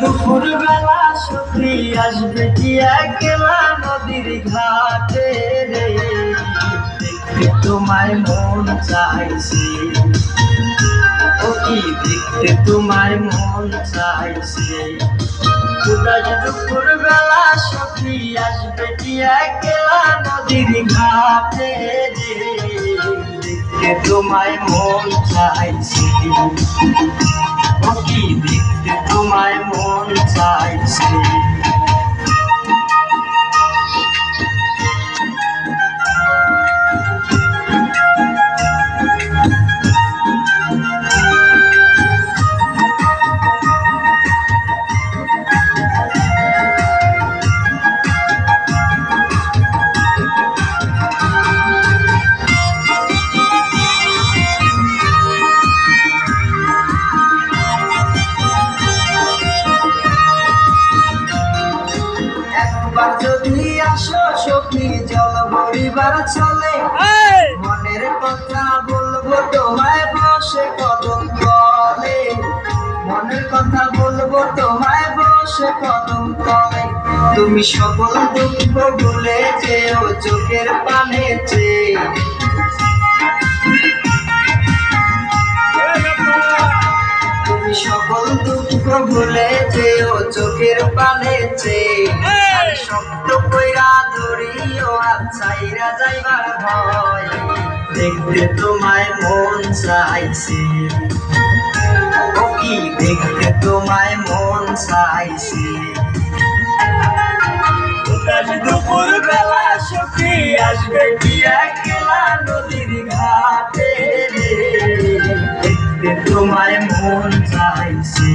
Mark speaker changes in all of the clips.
Speaker 1: দুপুর বেলা সখী আসবে কি একলা নদীর ঘাটে রে, দেখতে তোমায় মন চাইছে, ও কি দেখতে তোমায় মন চাইছে। দুপুর বেলা সখী আসবে কি একলা নদীর ঘাটে রে, দেখতে তোমায় মন চাইছে, ও কি দেখতে তোমায় মন চাইছে। যদি আসো সখী জল ভরিবার চলে, মনের কথা বলবো তোমায় বসে কদম তলে, মনের কথা বলবো তোমায় বসে কদম তলে। তুমি সকল দুঃখ ভুলে যেও চোখের পানে চেয়ে, তুমি সকল দুঃখ ভুলে যেও চোখের পানে চেয়ে, শব্দ কইরা ধরিও আচ্ছাইরা যাইবার ভয়, দেখতে তোমায় মন চাইছে, ও কি দেখতে তোমায় মন চাইছে। দুপুর বেলা সখী আসবে কি একলা নদীর ঘাটে রে, দেখতে তোমায় মন চাইছে,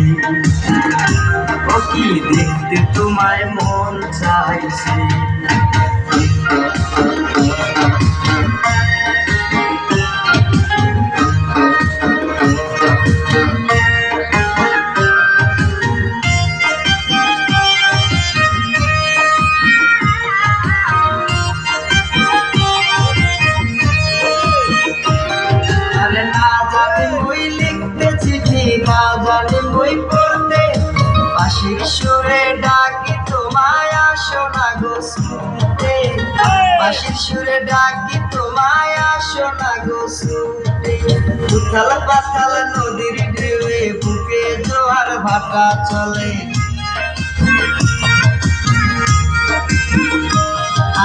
Speaker 1: ও কি দেখতে তোমায় মন চাইছে। না জানি বই লিখতে চিঠি, না জানি বই পড়তে, বাঁশির সুরে ডাকি তোমায় আসো না গো শুনতে, বাঁশির সুরে ডাকি তোমায় আসো না গো শুনতে। উথাল পাথাল নদীর ঢেউয়ে বুকে জোয়ার ভাটা চলে,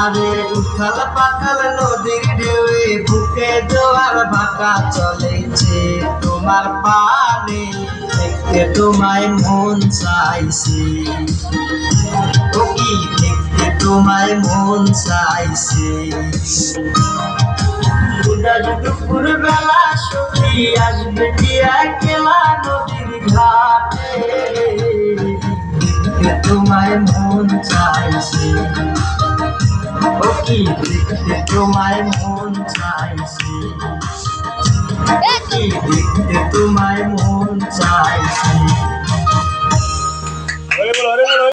Speaker 1: আরে উথাল পাথাল নদীর ঢেউয়ে বুকে জোয়ার ভাটা চলেছে তোমার পানে, দেখতে তোমায় মন চাইছে, ও কি দেখতে তোমায় মন চাইছে। দুপুর বেলা সখী আসবে কি একলা নদীর ঘাটে, দেখতে তোমায় মন চাইছে, ও কি দেখতে তোমায় মন চাইছে, ও কি দেখতে তোমায় মন চাইছে।